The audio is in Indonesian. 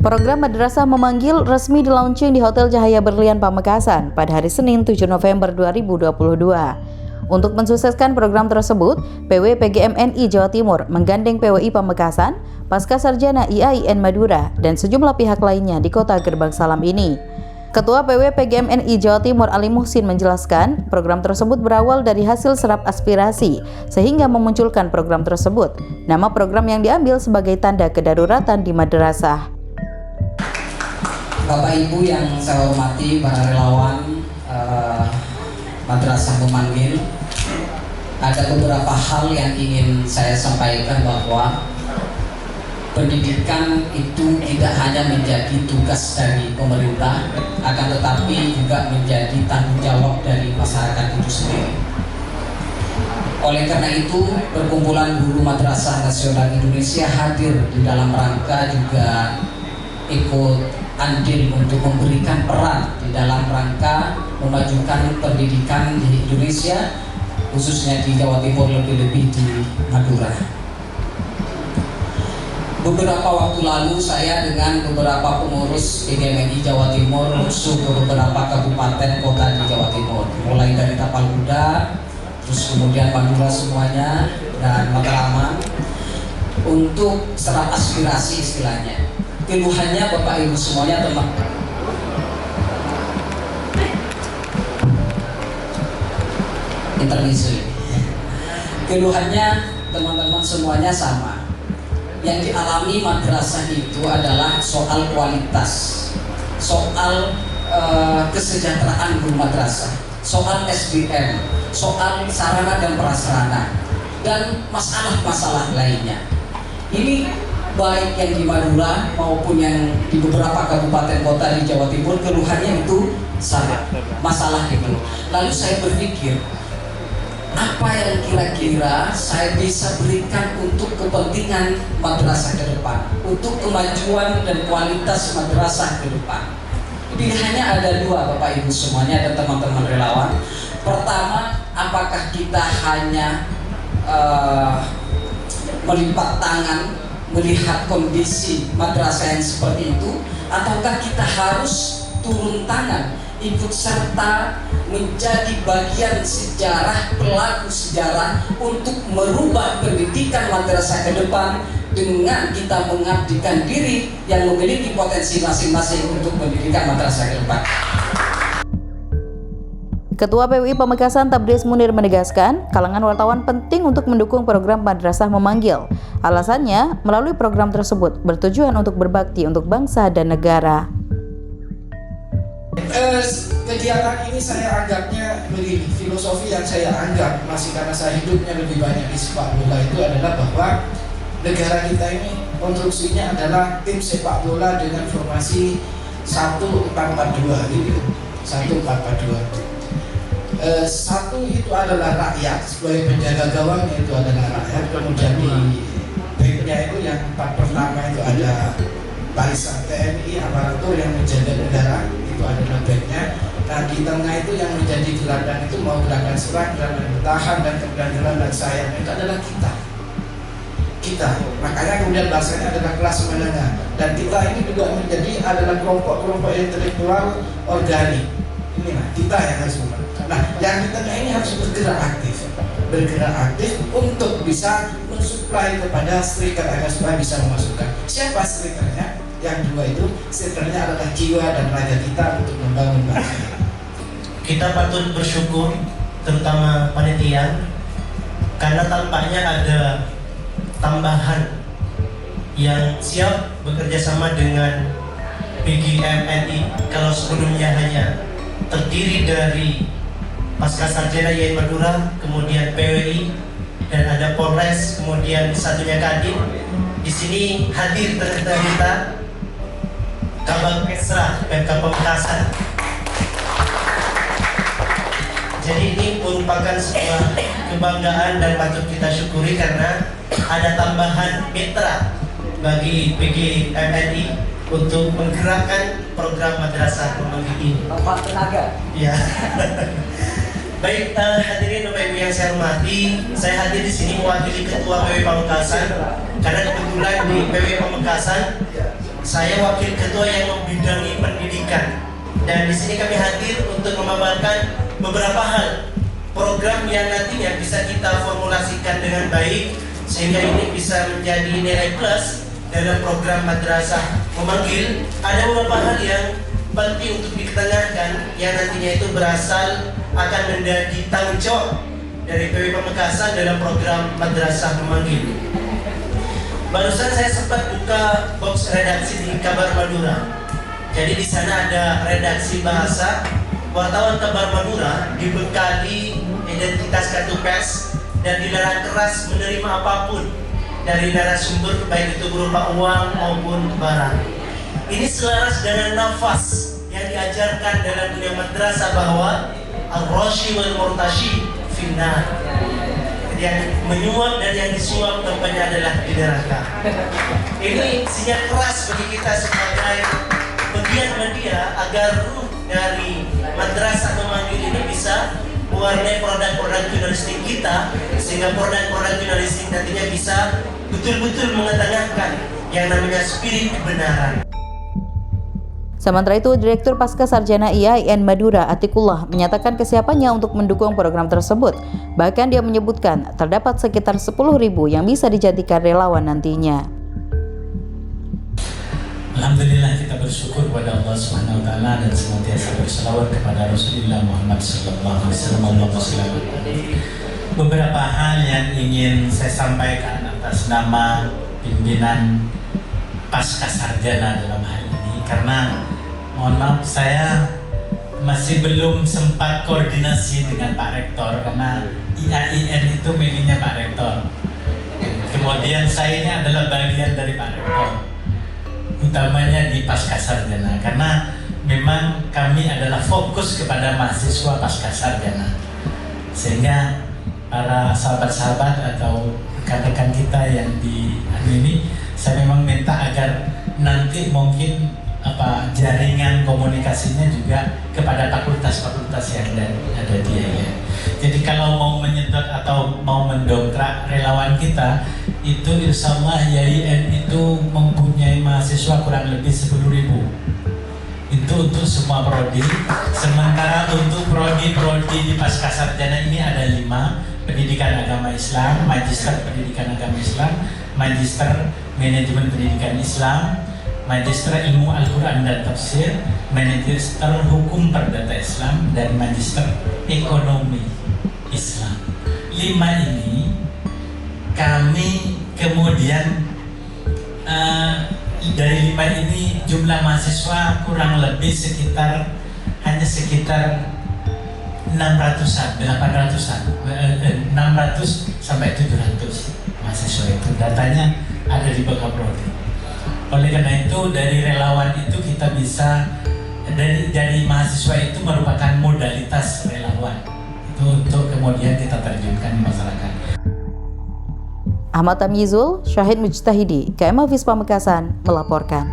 Program Madrasah Memanggil resmi dilaunching di Hotel Cahaya Berlian Pamekasan pada hari Senin 7 November 2022. Untuk mensukseskan program tersebut, PW PGMNI Jawa Timur menggandeng PWI Pamekasan, Pasca Sarjana IAIN Madura, dan sejumlah pihak lainnya di kota Gerbang Salam ini. Ketua PW PGMNI Jawa Timur Ali Muhsin menjelaskan, program tersebut berawal dari hasil serap aspirasi, sehingga memunculkan program tersebut. Nama program yang diambil sebagai tanda kedaruratan di madrasah. Bapak Ibu yang saya hormati, para relawan Madrasah Memanggil, ada beberapa hal yang ingin saya sampaikan bahwa pendidikan itu tidak hanya menjadi tugas dari pemerintah, akan tetapi juga menjadi tanggung jawab dari masyarakat itu sendiri. Oleh karena itu, Perkumpulan Guru Madrasah Nasional Indonesia hadir di dalam rangka juga ikut andil untuk memberikan peran di dalam rangka memajukan pendidikan di Indonesia, khususnya di Jawa Timur, lebih-lebih di Madura. Beberapa waktu lalu saya dengan beberapa pengurus PGMNI Jawa Timur masuk ke beberapa kabupaten kota di Jawa Timur, mulai dari Tapal Kuda, terus kemudian Madura semuanya, dan Matraman, untuk serap aspirasi istilahnya. Keluhannya Bapak Ibu semuanya, teman intermisi. Keluhannya teman-teman semuanya sama. Yang dialami madrasah itu adalah soal kualitas, soal kesejahteraan guru madrasah, soal SDM, soal sarana dan prasarana, dan masalah-masalah lainnya. Ini baik yang di Madura maupun yang di beberapa kabupaten kota di Jawa Timur, keluhannya itu sama, masalah itu. Lalu saya berpikir, apa yang kira-kira saya bisa berikan untuk kepentingan madrasah ke depan, untuk kemajuan dan kualitas madrasah ke depan. Pilihannya ada dua, Bapak Ibu semuanya dan teman-teman relawan. Pertama, apakah kita hanya melipat tangan melihat kondisi madrasah yang seperti itu, ataukah kita harus turun tangan, ikut serta menjadi bagian sejarah, pelaku sejarah untuk merubah pendidikan madrasah ke depan dengan kita mengabdikan diri yang memiliki potensi masing-masing untuk pendidikan madrasah ke depan. Ketua PWI Pamekasan Tabris Munir menegaskan, kalangan wartawan penting untuk mendukung program Madrasah Memanggil. Alasannya, melalui program tersebut bertujuan untuk berbakti untuk bangsa dan negara. Kegiatan ini saya anggapnya begini, filosofi yang saya anggap masih karena saya hidupnya lebih banyak di sepak bola itu adalah bahwa negara kita ini konstruksinya adalah tim sepak bola dengan formasi 1-4-4-2 gitu. 1-4-4-2. Satu itu adalah rakyat sebagai penjaga gawang, itu adalah rakyat. Kemudian di backnya itu yang part pertama itu ada barisan TNI aparatur yang menjaga negara, itu adalah backnya. Nah di tengah itu yang menjadi gelandang itu mau gerakan serang, gerakan bertahan, dan kemudian gelandang sayap itu adalah kita. Makanya kemudian bahasanya adalah kelas menengah, dan kita ini juga menjadi adalah kelompok-kelompok intelektual organik. Inilah kita yang harus membantu. Nah, yang di tengah ini harus bergerak aktif untuk bisa mensuplai kepada striker agar supaya bisa memasukkan. Siapa strikernya? Yang dua itu, strikernya adalah jiwa dan raga kita untuk membangun bangsa. Kita patut bersyukur, terutama panitia, karena tampaknya ada tambahan yang siap bekerja sama dengan PGMNI. Kalau sebelumnya hanya terdiri dari Pasca Sarjana IAIN Madura, kemudian PWI, dan ada Polres, kemudian satunya Kadin. Di sini hadir ternyata kita Kabag Kesra Pemkab Pamekasan. Jadi ini merupakan sebuah kebanggaan dan patut kita syukuri karena ada tambahan mitra bagi PGMNI untuk menggerakkan program Madrasah Memanggil ini. Bapak tenaga. Ya. Baik, hadirin Bapak Ibu yang saya hormati, saya hadir di sini mewakili Ketua PW Pamekasan karena kebetulan di PW Pamekasan Saya wakil ketua yang membidangi pendidikan. Dan di sini kami hadir untuk memaparkan beberapa hal program yang nantinya bisa kita formulasikan dengan baik sehingga ini bisa menjadi nilai plus dalam program madrasah memanggil. Ada beberapa hal yang penting untuk diketengahkan yang nantinya itu berasal akan menjadi tanggung jawab dari PW Pamekasan dalam program madrasah memanggil. Barusan saya sempat buka box redaksi di Kabar Madura. Jadi di sana ada redaksi bahasa. Wartawan Kabar Madura dibekali identitas kartu pers dan dilarang keras menerima apapun dari narasumber, baik itu berupa uang maupun barang. Ini selaras dengan nafas yang diajarkan dalam dunia madrasah bahwa ar-rashi wal murtashi finnar. Yang menyuap dan yang disuap tempatnya adalah di neraka. Ini sinyal keras bagi kita sebagai bagian media agar ruh dari madrasah memanggil ini bisa mewarnai produk-produk jurnalistik kita, sehingga produk-produk jurnalistik nantinya bisa betul-betul mengetengahkan yang namanya spirit kebenaran. Sementara itu, Direktur Pasca Sarjana IAIN Madura, Atikullah, menyatakan kesiapannya untuk mendukung program tersebut. Bahkan dia menyebutkan terdapat sekitar 10.000 yang bisa dijadikan relawan nantinya. Alhamdulillah, kita bersyukur kepada Allah Subhanahu wa taala dan senantiasa berselawat kepada Rasulullah Muhammad sallallahu alaihi wasallam. Beberapa hal yang ingin saya sampaikan atas nama pimpinan Pasca Sarjana dalam hal ini, karena mohon maaf saya masih belum sempat koordinasi dengan Pak Rektor karena IAIN itu miliknya Pak Rektor. Kemudian saya ini adalah bagian dari Pak Rektor, utamanya di Pasca Sarjana, karena memang kami adalah fokus kepada mahasiswa Pasca Sarjana, sehingga para sahabat-sahabat atau rekan-rekan kita yang di ini, saya memang minta agar nanti mungkin jaringan komunikasinya juga kepada fakultas-fakultas yang ada di IAIN. Jadi kalau mau menyedot atau mau mendongkrak relawan kita, itu insya Allah IAIN itu mempunyai mahasiswa kurang lebih 10.000. Itu untuk semua prodi. Sementara untuk prodi-prodi di Pasca Sarjana ini ada 5: Pendidikan Agama Islam, Magister Pendidikan Agama Islam, Magister Manajemen Pendidikan Islam, Magister Ilmu Al-Quran dan Tafsir, Magister Hukum Perdata Islam, dan Magister Ekonomi Islam. 5 ini kami kemudian dari 5 ini jumlah mahasiswa kurang lebih sekitar 600-an, 800-an, 600 sampai 700 mahasiswa itu. Datanya ada di Bakaprodi. Oleh karena itu dari relawan itu kita bisa dari mahasiswa itu merupakan modalitas relawan itu untuk kemudian kita terjunkan di masyarakat. Ahmad Tamyizul, Syahid Mujtahidi, KM Hafiz Pamekasan melaporkan.